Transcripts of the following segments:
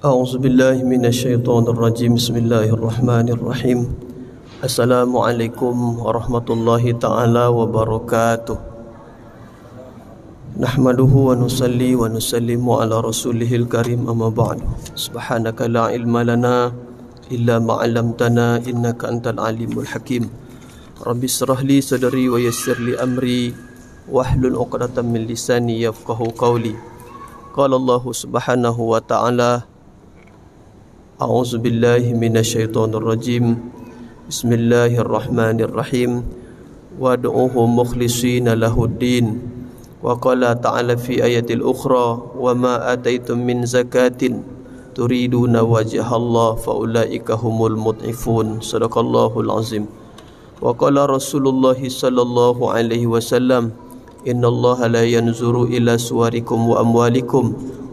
أعوذ بالله من الشيطان الرجيم بسم الله الرحمن الرحيم السلام عليكم ورحمة الله تعالى وبركاته نحمده ونصلي ونسلم على رسوله الكريم أما بعد سبحانك لا علم لنا إلا ما علمتنا إنك أنت العليم الحكيم رب اشرح لي صدري ويسر لي أمري واحلل عقدة من لساني يفقهوا قولي قال الله سبحانه وتعالى أعوذ بالله من الشيطان الرجيم بسم الله الرحمن الرحيم وادعوه مخلصين له الدين وقال تعالى في آية الأخرى وما آتيتم من زكاة تريدون وجه الله فأولئك هم المضعفون صدق الله العظيم وقال رسول الله صلى الله عليه وسلم إن الله لا ينظر إلى صوركم وأموالكم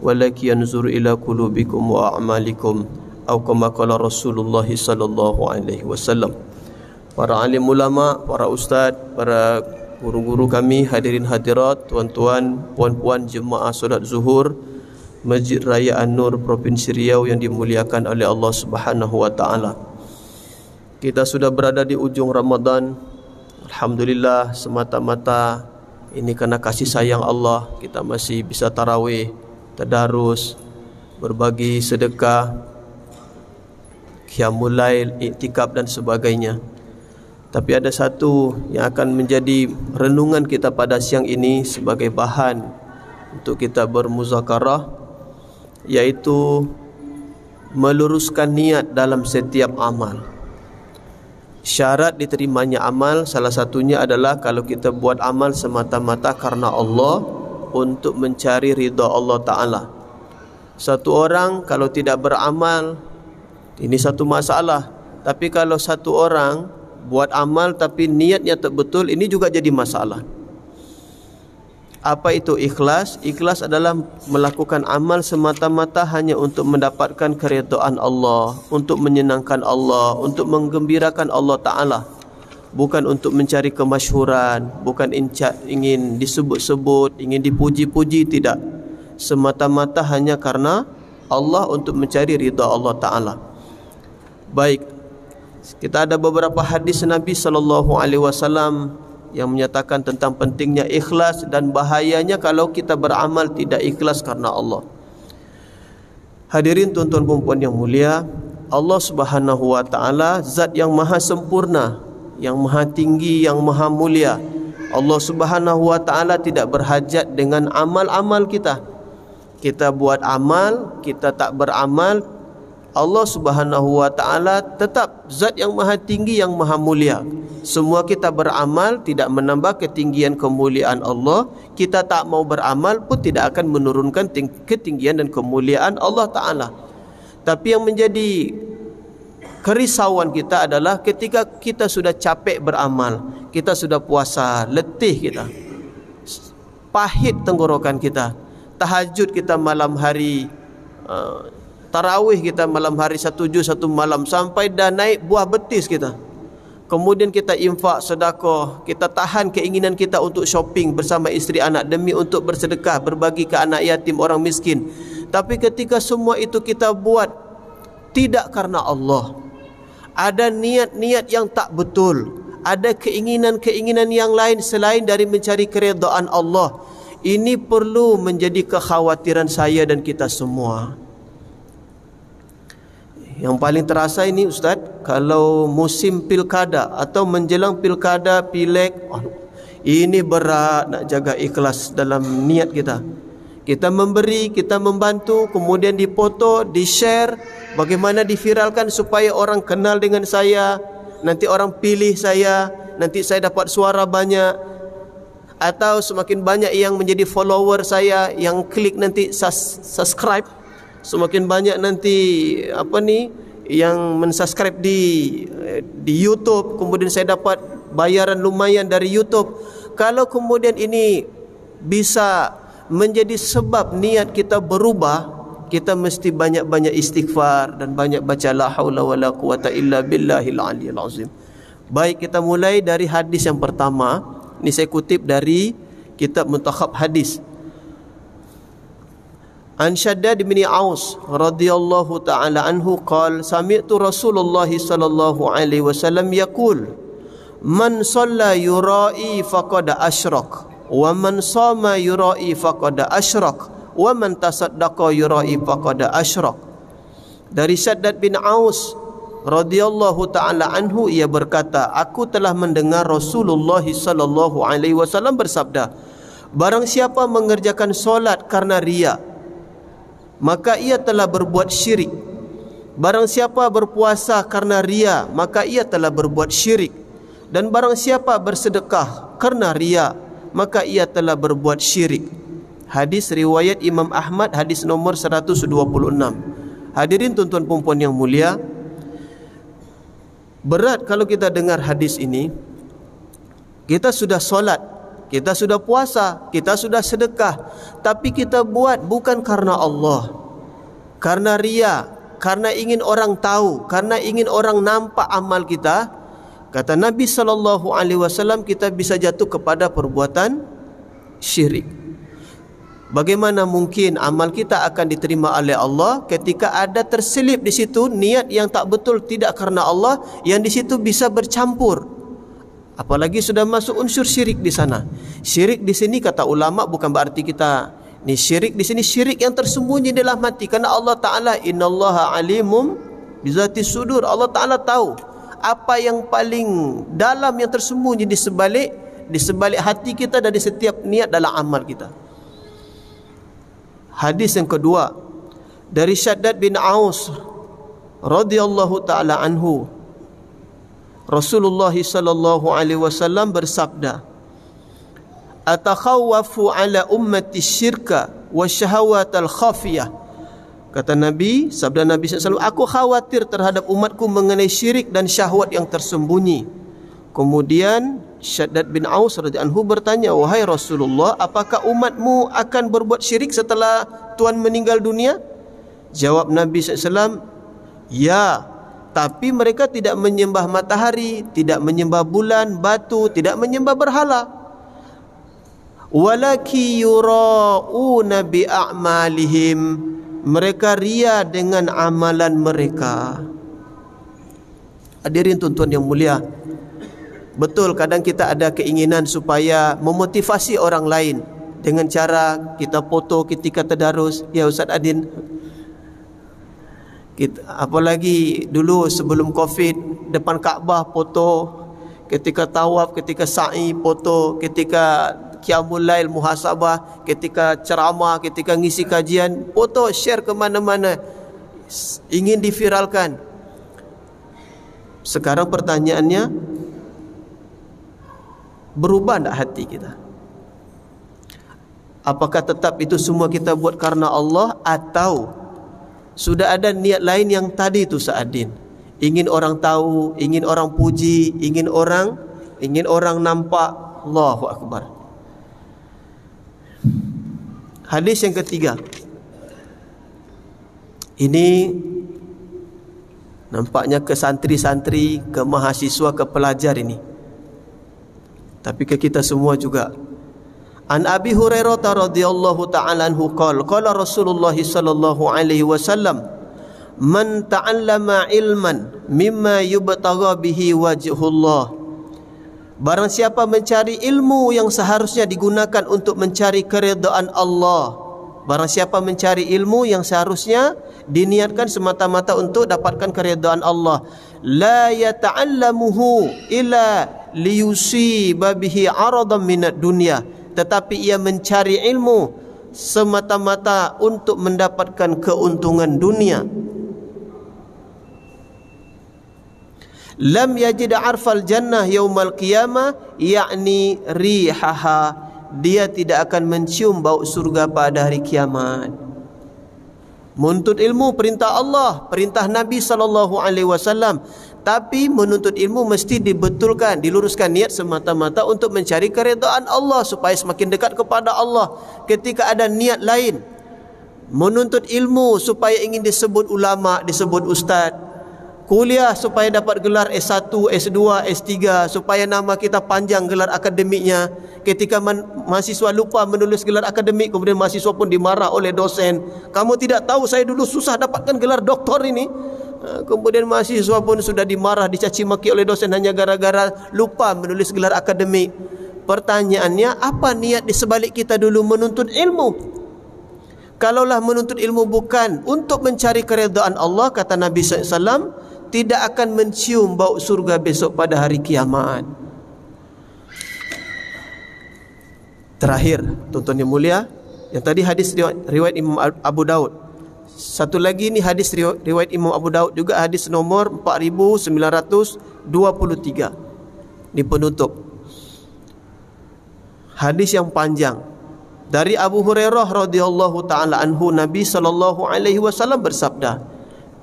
ولكن ينظر إلى قلوبكم وأعمالكم atau kama qala Rasulullah sallallahu alaihi wasallam. Para alim ulama, para ustaz, para guru-guru kami, hadirin hadirat, tuan-tuan, puan-puan jemaah solat zuhur Masjid Raya An-Nur Provinsi Riau yang dimuliakan oleh Allah Subhanahu wa taala. Kita sudah berada di ujung Ramadan. Alhamdulillah, semata-mata ini karena kasih sayang Allah kita masih bisa tarawih, tadarus, berbagi sedekah, qiyamul lail, iktikaf dan sebagainya. Tapi ada satu yang akan menjadi renungan kita pada siang ini sebagai bahan untuk kita bermuzakarah, yaitu meluruskan niat dalam setiap amal. Syarat diterimanya amal salah satunya adalah kalau kita buat amal semata-mata karena Allah untuk mencari ridha Allah Ta'ala. Satu orang kalau tidak beramal, ini satu masalah. Tapi kalau satu orang buat amal tapi niatnya tak betul, ini juga jadi masalah. Apa itu ikhlas? Ikhlas adalah melakukan amal semata-mata hanya untuk mendapatkan keridhaan Allah, untuk menyenangkan Allah, untuk menggembirakan Allah Ta'ala. Bukan untuk mencari kemasyhuran, bukan ingin disebut-sebut, ingin dipuji-puji, tidak. Semata-mata hanya karena Allah untuk mencari ridha Allah Ta'ala. Baik, kita ada beberapa hadis Nabi sallallahu alaihi wasallam yang menyatakan tentang pentingnya ikhlas dan bahayanya kalau kita beramal tidak ikhlas karena Allah. Hadirin tuan-tuan dan puan yang mulia, Allah Subhanahu wa taala zat yang maha sempurna, yang maha tinggi, yang maha mulia. Allah Subhanahu wa taala tidak berhajat dengan amal-amal kita. Kita buat amal, kita tak beramal, Allah Subhanahu wa taala tetap zat yang maha tinggi, yang maha mulia. Semua kita beramal tidak menambah ketinggian kemuliaan Allah. Kita tak mau beramal pun tidak akan menurunkan ketinggian dan kemuliaan Allah Ta'ala. Tapi yang menjadi kerisauan kita adalah ketika kita sudah capek beramal, kita sudah puasa, letih kita, pahit tenggorokan kita, tahajud kita malam hari, tarawih kita malam hari satu juz satu malam, sampai dah naik buah betis kita. Kemudian kita infak, sedekah, kita tahan keinginan kita untuk shopping bersama isteri anak demi untuk bersedekah, berbagi ke anak yatim, orang miskin. Tapi ketika semua itu kita buat tidak karena Allah, ada niat-niat yang tak betul, ada keinginan-keinginan yang lain selain dari mencari keridhaan Allah, ini perlu menjadi kekhawatiran saya dan kita semua. Yang paling terasa ini Ustaz, kalau musim pilkada atau menjelang pilkada, pileg, ini berat nak jaga ikhlas dalam niat kita. Kita memberi, kita membantu, kemudian dipoto, di-share, bagaimana diviralkan supaya orang kenal dengan saya, nanti orang pilih saya, nanti saya dapat suara banyak, atau semakin banyak yang menjadi follower saya, yang klik nanti subscribe, semakin banyak nanti yang mensubscribe di YouTube, kemudian saya dapat bayaran lumayan dari YouTube. Kalau kemudian ini bisa menjadi sebab niat kita berubah, kita mesti banyak-banyak istighfar dan banyak baca la haula wala quwata illa billahil aliyil azim. Baik, kita mulai dari hadis yang pertama. Ini saya kutip dari kitab Muntakhab Hadis. An Shaddad bin Aus radhiyallahu ta'ala anhu qala sami'tu Rasulullah sallallahu alaihi wasallam yaqul man shalla yura'i faqad asyrak wa man shama yura'i faqad asyrak wa man tasaddaqa yura'i faqad asyrak. Dari Shaddad bin Aus radhiyallahu ta'ala anhu, ia berkata, aku telah mendengar Rasulullah sallallahu alaihi wasallam bersabda, barang siapa mengerjakan solat karena riya, maka ia telah berbuat syirik. Barang siapa berpuasa karena riya, maka ia telah berbuat syirik. Dan barang siapa bersedekah karena riya, maka ia telah berbuat syirik. Hadis riwayat Imam Ahmad, hadis nomor 126. Hadirin tuan-tuan puan-puan yang mulia, berat kalau kita dengar hadis ini. Kita sudah solat, kita sudah puasa, kita sudah sedekah, tapi kita buat bukan karena Allah, karena riya, karena ingin orang tahu, karena ingin orang nampak amal kita. Kata Nabi SAW, kita bisa jatuh kepada perbuatan syirik. Bagaimana mungkin amal kita akan diterima oleh Allah ketika ada terselip di situ niat yang tak betul, tidak karena Allah, yang di situ bisa bercampur. Apalagi sudah masuk unsur syirik di sana. Syirik di sini kata ulama bukan berarti kita ni syirik di sini syirik yang tersembunyi dalam hati, karena Allah Taala innallaha alimum bizati sudur. Allah Taala tahu apa yang paling dalam yang tersembunyi di sebalik hati kita dan di setiap niat dalam amal kita. Hadis yang kedua dari Shaddad bin Aus radhiyallahu taala anhu, Rasulullah sallallahu alaihi wasallam bersabda, "Atakhawwafu ala ummati syirka wa syahawatal khafiyah." Kata Nabi, sabda Nabi SAW, aku khawatir terhadap umatku mengenai syirik dan syahwat yang tersembunyi. Kemudian Shaddad bin Aus radhiyallahu anhu bertanya, wahai Rasulullah, apakah umatmu akan berbuat syirik setelah Tuhan meninggal dunia? Jawab Nabi SAW, ya, tapi mereka tidak menyembah matahari, tidak menyembah bulan, batu, tidak menyembah berhala. Walaki yura'una bi'a'malihim, mereka ria dengan amalan mereka. Hadirin tuan-tuan yang mulia, betul kadang kita ada keinginan supaya memotivasi orang lain dengan cara kita foto ketika tadarus. Ya Ustaz Adin, apalagi dulu sebelum Covid, depan Kaabah foto, ketika tawaf, ketika sa'i foto, ketika qiyamul lail muhasabah, ketika ceramah, ketika ngisi kajian, foto share ke mana-mana, ingin diviralkan. Sekarang pertanyaannya, berubah tak hati kita? Apakah tetap itu semua kita buat karena Allah, atau sudah ada niat lain yang tadi itu Sa'adin? Ingin orang tahu, ingin orang puji, ingin orang nampak. Allahu Akbar. Hadis yang ketiga, ini nampaknya ke santri-santri, ke mahasiswa, ke pelajar ini, tapi ke kita semua juga. An Abi Hurairah radhiyallahu ta'ala anhu qala Rasulullah sallallahu alaihi wasallam, man ta'allama ilman mimma yubtagha bihi wajhullah, barang siapa mencari ilmu yang seharusnya digunakan untuk mencari keridhaan Allah, barang siapa mencari ilmu yang seharusnya diniatkan semata-mata untuk dapatkan keridhaan Allah, la yata'allamuhu illa liyusiba bihi 'aradan minad dunya, tetapi ia mencari ilmu semata-mata untuk mendapatkan keuntungan dunia. Lam yajid arfal jannah yaumal qiyamah, yakni rihaha, dia tidak akan mencium bau surga pada hari kiamat. Menuntut ilmu perintah Allah, perintah Nabi SAW, tapi menuntut ilmu mesti dibetulkan, diluruskan niat semata-mata untuk mencari keridhaan Allah, supaya semakin dekat kepada Allah. Ketika ada niat lain, menuntut ilmu supaya ingin disebut ulama, disebut ustaz, kuliah supaya dapat gelar S1, S2, S3, supaya nama kita panjang gelar akademiknya. Ketika mahasiswa lupa menulis gelar akademik, kemudian mahasiswa pun dimarah oleh dosen. Kamu tidak tahu saya dulu susah dapatkan gelar doktor ini. Kemudian mahasiswa pun sudah dimarah, dicaci maki oleh dosen hanya gara-gara lupa menulis gelar akademik. Pertanyaannya, apa niat di sebalik kita dulu menuntut ilmu? Kalaulah menuntut ilmu bukan untuk mencari keredaan Allah, kata Nabi SAW, tidak akan mencium bau surga besok pada hari kiamat. Terakhir, tuan-tuan yang mulia, yang tadi hadis riwayat Imam Abu Daud. Satu lagi ni hadis riwayat Imam Abu Daud juga, hadis nomor 4923 di penutup. Hadis yang panjang dari Abu Hurairah radhiyallahu taala anhu, Nabi sallallahu alaihi wasallam bersabda,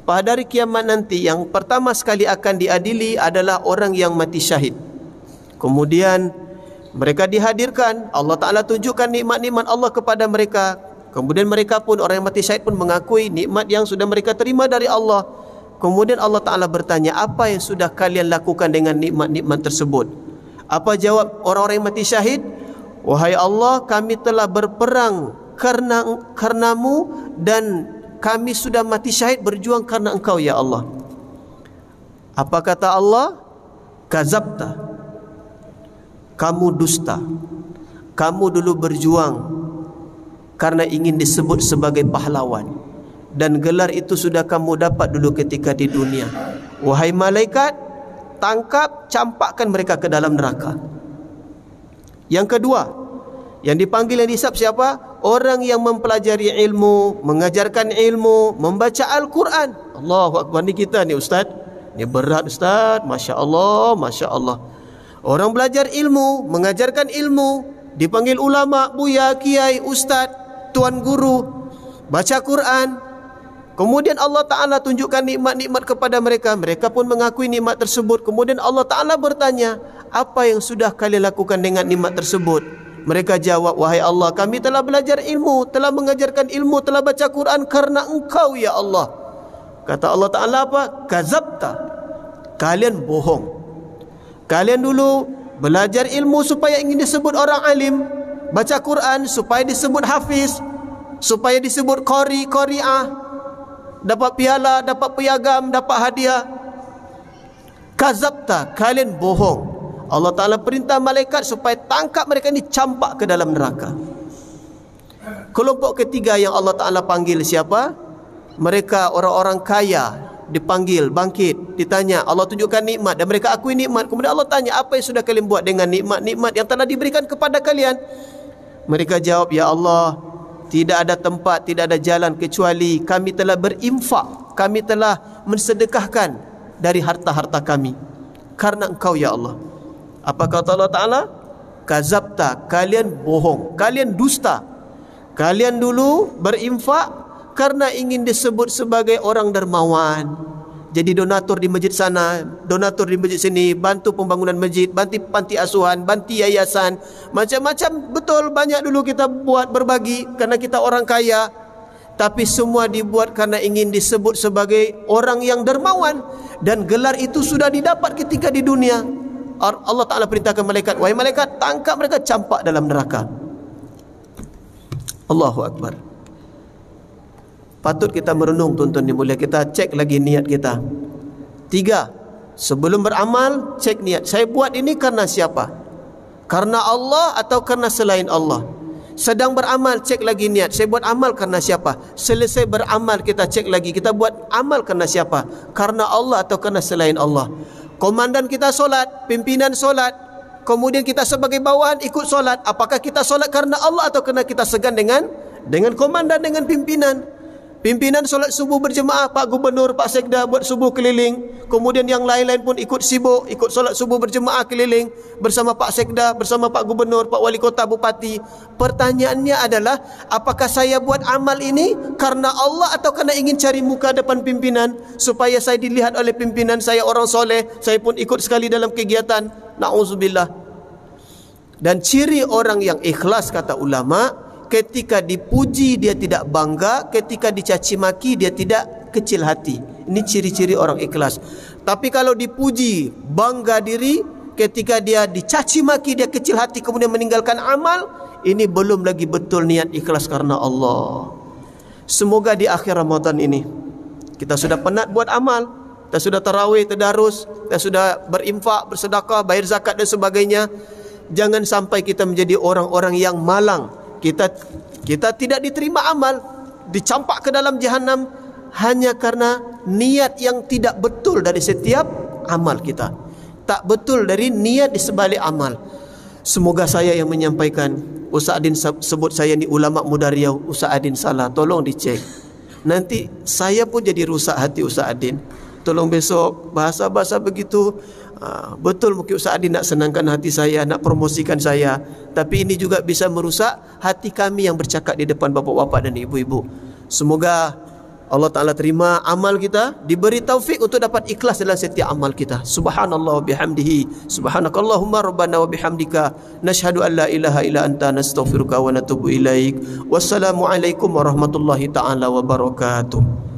pada hari kiamat nanti yang pertama sekali akan diadili adalah orang yang mati syahid. Kemudian mereka dihadirkan, Allah Taala tunjukkan nikmat-nikmat Allah kepada mereka. Kemudian mereka pun, orang yang mati syahid pun mengakui nikmat yang sudah mereka terima dari Allah. Kemudian Allah Taala bertanya, apa yang sudah kalian lakukan dengan nikmat-nikmat tersebut? Apa jawab orang-orang yang mati syahid? Wahai Allah, kami telah berperang karenamu dan kami sudah mati syahid berjuang karena Engkau ya Allah. Apa kata Allah? Kazabta, kamu dusta. Kamu dulu berjuang karena ingin disebut sebagai pahlawan, dan gelar itu sudah kamu dapat dulu ketika di dunia. Wahai malaikat, tangkap, campakkan mereka ke dalam neraka. Yang kedua, yang dipanggil, yang dihisap siapa? Orang yang mempelajari ilmu, mengajarkan ilmu, membaca Al-Quran. Allahu Akbar, ni kita ni ustaz. Ni berat ustaz, Masya Allah, Masya Allah. Orang belajar ilmu, mengajarkan ilmu, dipanggil ulama, buya, kiai, ustaz, tuan guru, baca Quran. Kemudian Allah Ta'ala tunjukkan nikmat-nikmat kepada mereka. Mereka pun mengakui nikmat tersebut. Kemudian Allah Ta'ala bertanya, apa yang sudah kalian lakukan dengan nikmat tersebut? Mereka jawab, wahai Allah, kami telah belajar ilmu, telah mengajarkan ilmu, telah baca Quran karena Engkau ya Allah. Kata Allah Ta'ala apa? Kazabta, kalian bohong. Kalian dulu belajar ilmu supaya ingin disebut orang alim, baca Quran supaya disebut hafiz, supaya disebut qari, qari'ah, dapat piala, dapat piagam, dapat hadiah. Kazabta, kalian bohong. Allah Ta'ala perintah malaikat supaya tangkap mereka ini, campak ke dalam neraka. Kelompok ketiga yang Allah Ta'ala panggil siapa? Mereka orang-orang kaya, dipanggil, bangkit, ditanya, Allah tunjukkan nikmat dan mereka akui nikmat. Kemudian Allah tanya, apa yang sudah kalian buat dengan nikmat-nikmat yang telah diberikan kepada kalian? Mereka jawab, ya Allah, tidak ada tempat, tidak ada jalan kecuali kami telah berinfak, kami telah mensedekahkan dari harta-harta kami karena Engkau ya Allah. Apa kata Allah Ta'ala? Kazabta, kalian bohong, kalian dusta. Kalian dulu berinfak karena ingin disebut sebagai orang dermawan. Jadi donatur di masjid sana, donatur di masjid sini, bantu pembangunan masjid, bantu panti asuhan, bantu yayasan, macam-macam. Betul, banyak dulu kita buat berbagi karena kita orang kaya. Tapi semua dibuat karena ingin disebut sebagai orang yang dermawan, dan gelar itu sudah didapat ketika di dunia. Allah Ta'ala perintahkan malaikat, wahai malaikat, tangkap mereka, campak dalam neraka. Allahu Akbar. Patut kita merenung, tuan-tuan yang mulia. Kita cek lagi niat kita. 3, sebelum beramal, cek niat. Saya buat ini karena siapa? Karena Allah atau karena selain Allah? Sedang beramal, cek lagi niat. Saya buat amal karena siapa? Selesai beramal, kita cek lagi, kita buat amal karena siapa? Karena Allah atau karena selain Allah? Komandan kita solat, pimpinan solat, kemudian kita sebagai bawahan ikut solat. Apakah kita solat karena Allah atau kerana kita segan dengan komandan, dengan pimpinan? Pimpinan solat subuh berjemaah, Pak Gubernur, Pak Sekda buat subuh keliling. Kemudian yang lain-lain pun ikut sibuk, ikut solat subuh berjemaah keliling bersama Pak Sekda, bersama Pak Gubernur, Pak Wali Kota, Bupati. Pertanyaannya adalah, apakah saya buat amal ini karena Allah atau karena ingin cari muka depan pimpinan, supaya saya dilihat oleh pimpinan saya orang soleh, saya pun ikut sekali dalam kegiatan. Na'udzubillah. Dan ciri orang yang ikhlas, kata ulama, ketika dipuji dia tidak bangga, ketika dicaci maki dia tidak kecil hati. Ini ciri-ciri orang ikhlas. Tapi kalau dipuji, bangga diri, ketika dia dicaci maki, dia kecil hati kemudian meninggalkan amal, ini belum lagi betul niat ikhlas karena Allah. Semoga di akhir Ramadan ini kita sudah penat buat amal, kita sudah tarawih, tadarus, kita sudah berinfak, bersedekah, bayar zakat dan sebagainya. Jangan sampai kita menjadi orang-orang yang malang. Kita tidak diterima amal, dicampak ke dalam jahanam hanya karena niat yang tidak betul dari setiap amal kita. Tak betul dari niat di sebalik amal. Semoga saya yang menyampaikan, Ustaz Adin sebut saya ni ulama muda Riau, Ustaz Adin salah, tolong dicek. Nanti saya pun jadi rusak hati Ustaz Adin. Tolong besok bahasa-bahasa begitu betul mungkin Ustaz Adin nak senangkan hati saya, nak promosikan saya, tapi ini juga bisa merusak hati kami yang bercakap di depan bapak-bapak dan ibu-ibu. Semoga Allah Ta'ala terima amal kita, diberi taufik untuk dapat ikhlas dalam setiap amal kita. Subhanallah wa bihamdihi, subhanakallahumma rabbana wa bihamdika, nashhadu an la ilaha illa anta, nastaghfiruka wa natubu ilaik. Wassalamualaikum warahmatullahi ta'ala wabarakatuh.